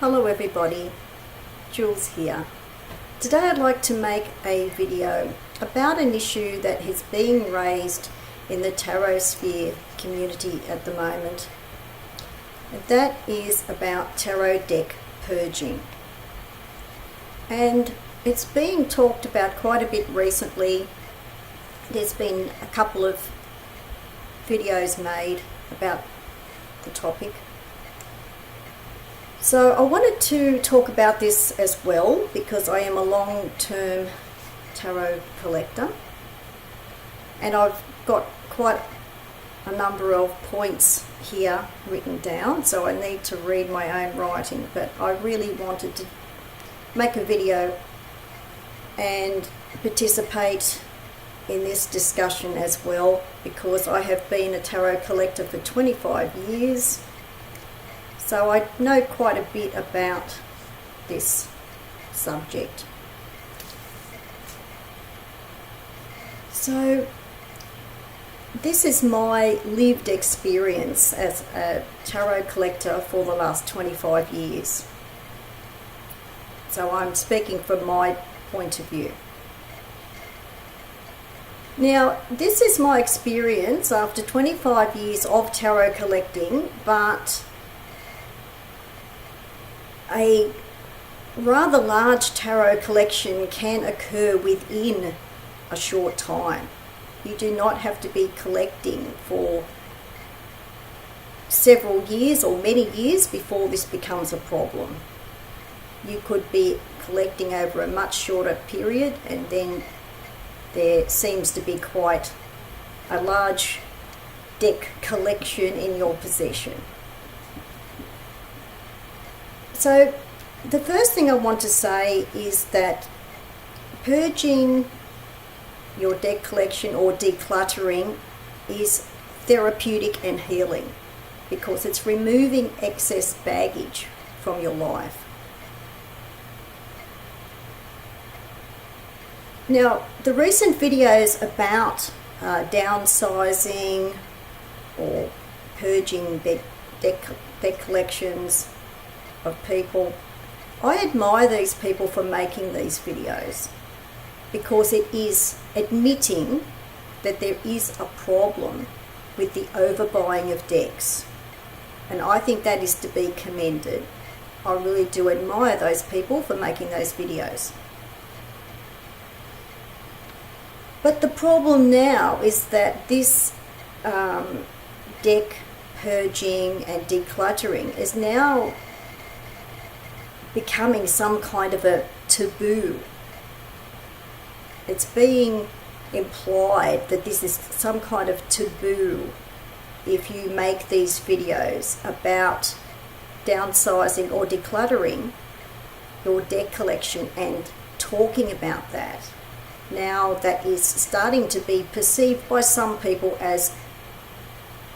Hello everybody, Jules here. Today I'd like to make a video about an issue that is being raised in the tarot sphere community at the moment. And that is about tarot deck purging. And it's being talked about quite a bit recently. There's been a couple of videos made about the topic. So I wanted to talk about this as well because I am a long-term tarot collector and I've got quite a number of points here written down, so I need to read my own writing, but I really wanted to make a video and participate in this discussion as well because I have been a tarot collector for 25 years. So I know quite a bit about this subject. So this is my lived experience as a tarot collector for the last 25 years. So I'm speaking from my point of view. Now, this is my experience after 25 years of tarot collecting, but a rather large tarot collection can occur within a short time. You do not have to be collecting for several years or many years before this becomes a problem. You could be collecting over a much shorter period and then there seems to be quite a large deck collection in your possession. So the first thing I want to say is that purging your deck collection or decluttering is therapeutic and healing because it's removing excess baggage from your life. Now, the recent videos about downsizing or purging deck collections of people, I admire these people for making these videos because it is admitting that there is a problem with the overbuying of decks, and I think that is to be commended. I really do admire those people for making those videos. But the problem now is that this deck purging and decluttering is now becoming some kind of a taboo. It's being implied that this is some kind of taboo if you make these videos about downsizing or decluttering your deck collection and talking about that. Now that is starting to be perceived by some people as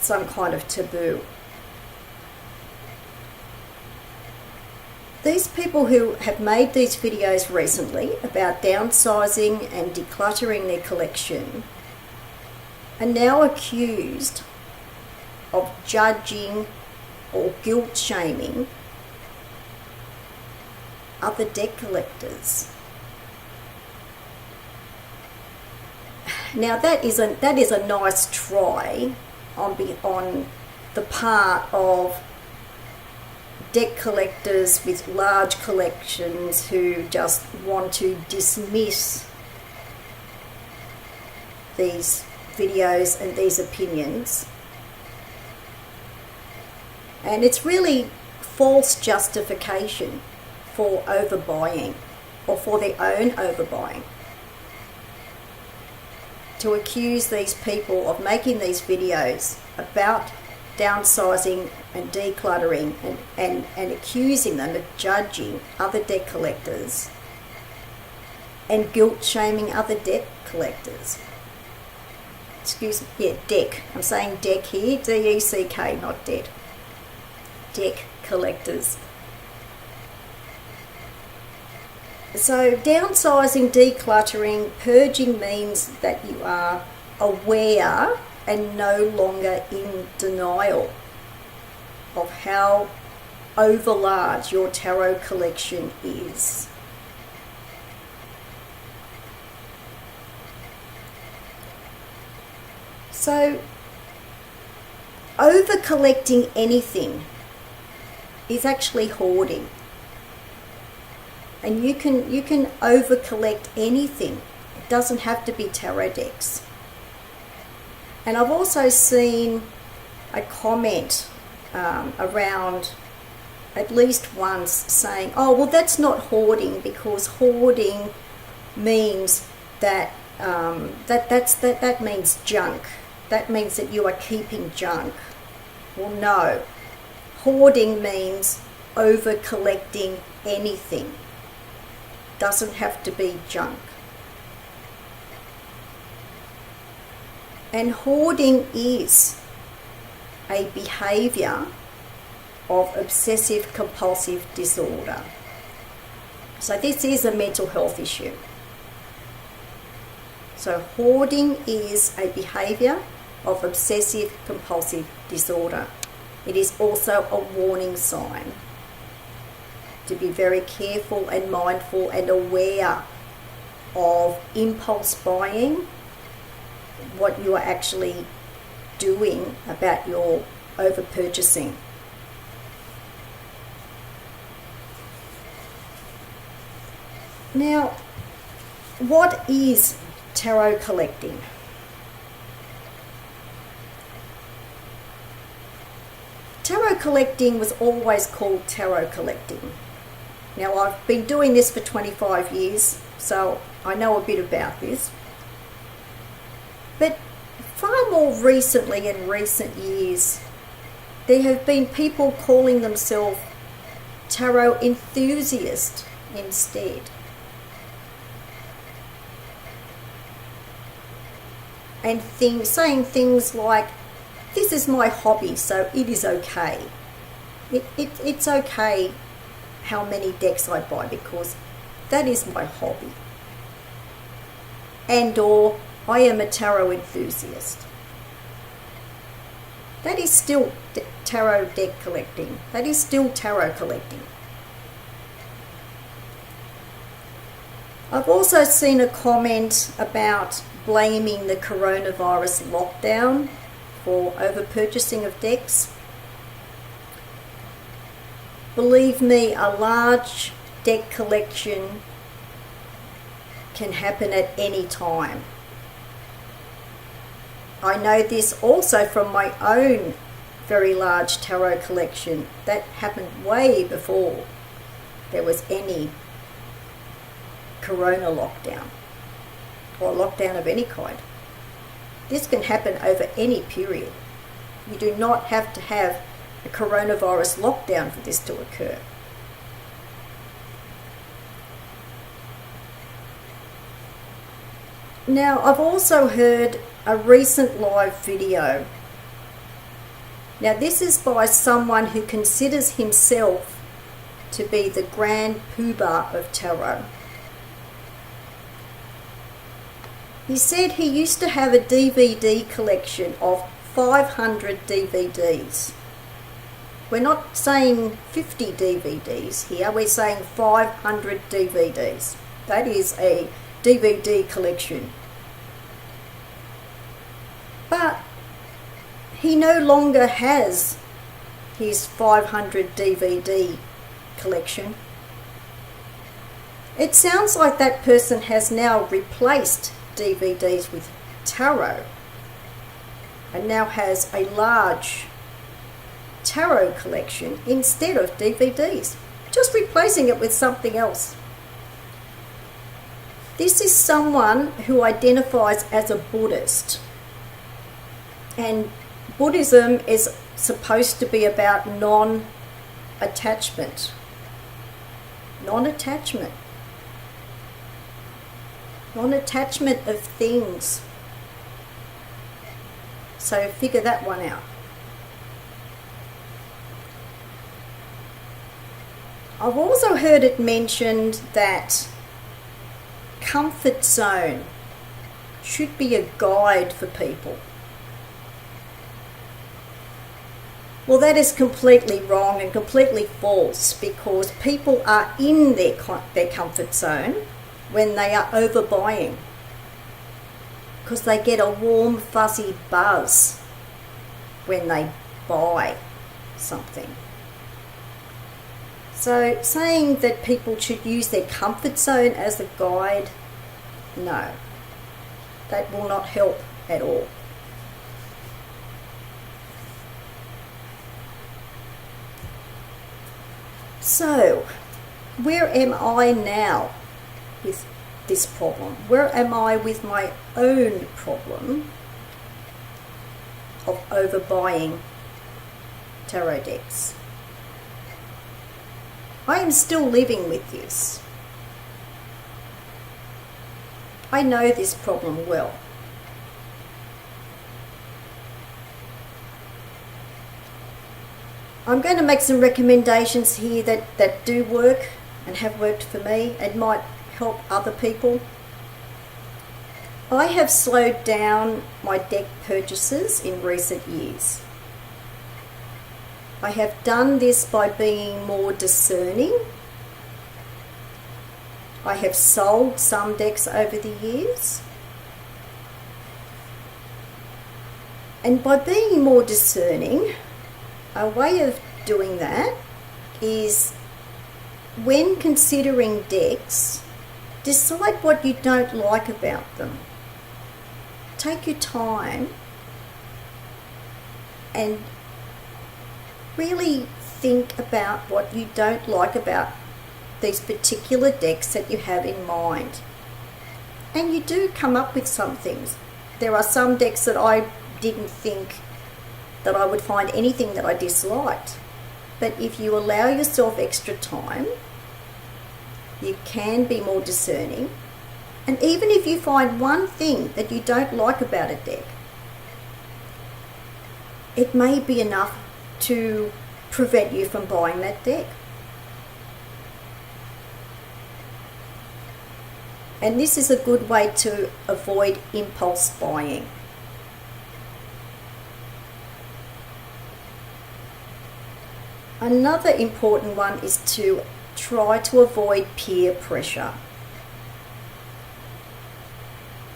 some kind of taboo. These people who have made these videos recently about downsizing and decluttering their collection are now accused of judging or guilt shaming other deck collectors. Now that is a nice try on the part of deck collectors with large collections who just want to dismiss these videos and these opinions. And it's really false justification for overbuying or for their own overbuying. To accuse these people of making these videos about downsizing and decluttering and accusing them of judging other deck collectors and guilt shaming other deck collectors. Excuse me, yeah, deck. I'm saying deck here, D-E-C-K, not dead. Deck collectors. So downsizing, decluttering, purging means that you are aware and no longer in denial of how overlarge your tarot collection is. So, over collecting anything is actually hoarding. And you can over collect anything. It doesn't have to be tarot decks. And I've also seen a comment around at least once saying, oh, well, that's not hoarding, because hoarding means that that means junk. That means that you are keeping junk. Well, no. Hoarding means over collecting anything. Doesn't have to be junk. And hoarding is a behavior of obsessive compulsive disorder. So this is a mental health issue. So hoarding is a behavior of obsessive compulsive disorder. It is also a warning sign to be very careful and mindful and aware of impulse buying, what you are actually doing about your over purchasing. Now, what is tarot collecting? Tarot collecting was always called tarot collecting. Now, I've been doing this for 25 years, so I know a bit about this. But far more recently, in recent years, there have been people calling themselves tarot enthusiasts instead. And saying things like, this is my hobby, so it is okay. It's okay how many decks I buy, because that is my hobby. And or, I am a tarot enthusiast. That is still tarot deck collecting. That is still tarot collecting. I've also seen a comment about blaming the coronavirus lockdown for over-purchasing of decks. Believe me, a large deck collection can happen at any time. I know this also from my own very large tarot collection. That happened way before there was any corona lockdown or lockdown of any kind. This can happen over any period. You do not have to have a coronavirus lockdown for this to occur. Now, I've also heard a recent live video. Now, this is by someone who considers himself to be the grand poobah of tarot. He said he used to have a DVD collection of 500 DVDs. We're not saying 50 DVDs here, we're saying 500 DVDs. That is a DVD collection. But he no longer has his 500 DVD collection. It sounds like that person has now replaced DVDs with tarot and now has a large tarot collection instead of DVDs, just replacing it with something else. This is someone who identifies as a Buddhist, and Buddhism is supposed to be about non-attachment. Non-attachment of things. So figure that one out. I've also heard it mentioned that comfort zone should be a guide for people. Well, that is completely wrong and completely false, because people are in their comfort zone when they are overbuying, because they get a warm, fuzzy buzz when they buy something. So saying that people should use their comfort zone as a guide, no, that will not help at all. So, where am I now with this problem? Where am I with my own problem of overbuying tarot decks? I am still living with this. I know this problem well. I'm going to make some recommendations here that do work and have worked for me and might help other people. I have slowed down my deck purchases in recent years. I have done this by being more discerning. I have sold some decks over the years. And by being more discerning, a way of doing that is, when considering decks, decide what you don't like about them. Take your time and really think about what you don't like about these particular decks that you have in mind. And you do come up with some things. There are some decks that I didn't think that I would find anything that I disliked. But if you allow yourself extra time, you can be more discerning. And even if you find one thing that you don't like about a deck, it may be enough to prevent you from buying that deck. And this is a good way to avoid impulse buying. Another important one is to try to avoid peer pressure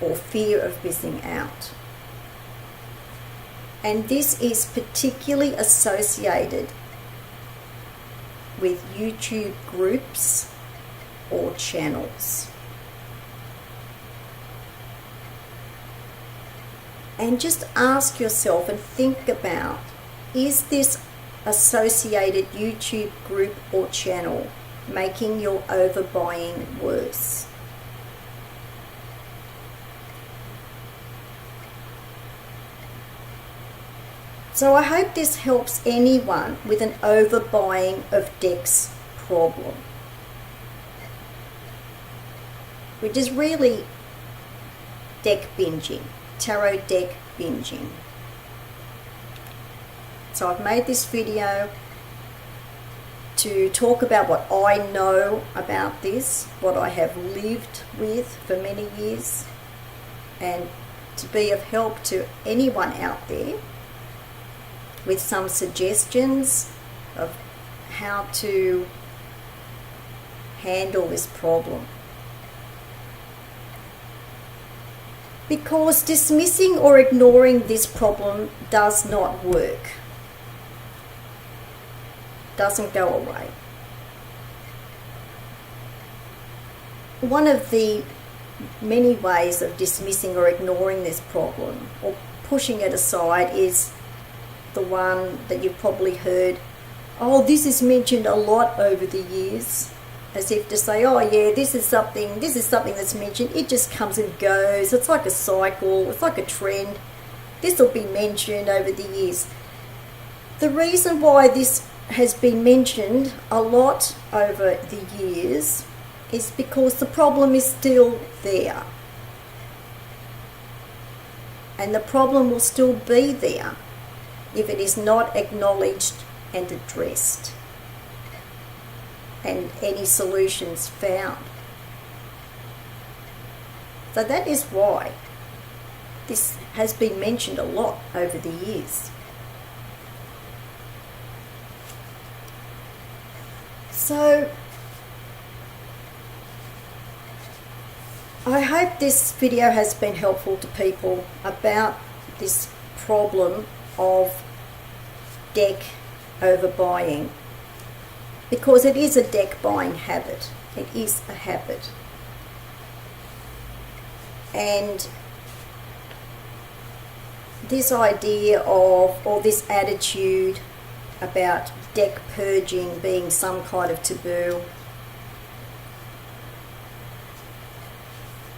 or fear of missing out. And this is particularly associated with YouTube groups or channels. And just ask yourself and think about, is this associated YouTube group or channel making your overbuying worse? So I hope this helps anyone with an overbuying of decks problem, which is really deck binging, tarot deck binging. So I've made this video to talk about what I know about this, what I have lived with for many years, and to be of help to anyone out there with some suggestions of how to handle this problem. Because dismissing or ignoring this problem does not work. Doesn't go away. One of the many ways of dismissing or ignoring this problem or pushing it aside is the one that you've probably heard, oh, this is mentioned a lot over the years, as if to say, oh yeah, this is something that's mentioned, it just comes and goes, it's like a cycle, it's like a trend, this will be mentioned over the years. The reason why this has been mentioned a lot over the years is because the problem is still there. And the problem will still be there if it is not acknowledged and addressed and any solutions found. So that is why this has been mentioned a lot over the years. So I hope this video has been helpful to people about this problem of deck overbuying, because it is a deck buying habit. It is a habit. And this idea of, or this attitude about deck purging being some kind of taboo,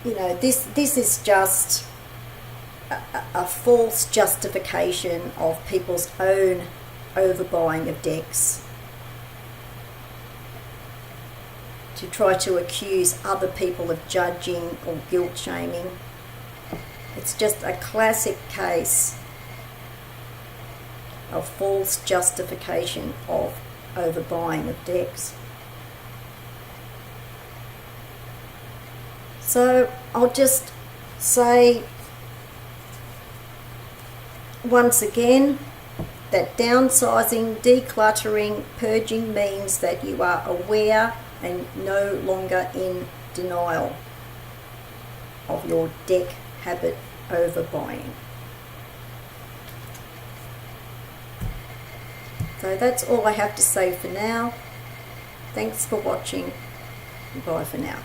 you know, this is just a false justification of people's own overbuying of decks to try to accuse other people of judging or guilt shaming. It's just a classic case of false justification of overbuying of decks. So I'll just say once again that downsizing, decluttering, purging means that you are aware and no longer in denial of your deck habit overbuying. So that's all I have to say for now. Thanks for watching. Bye for now.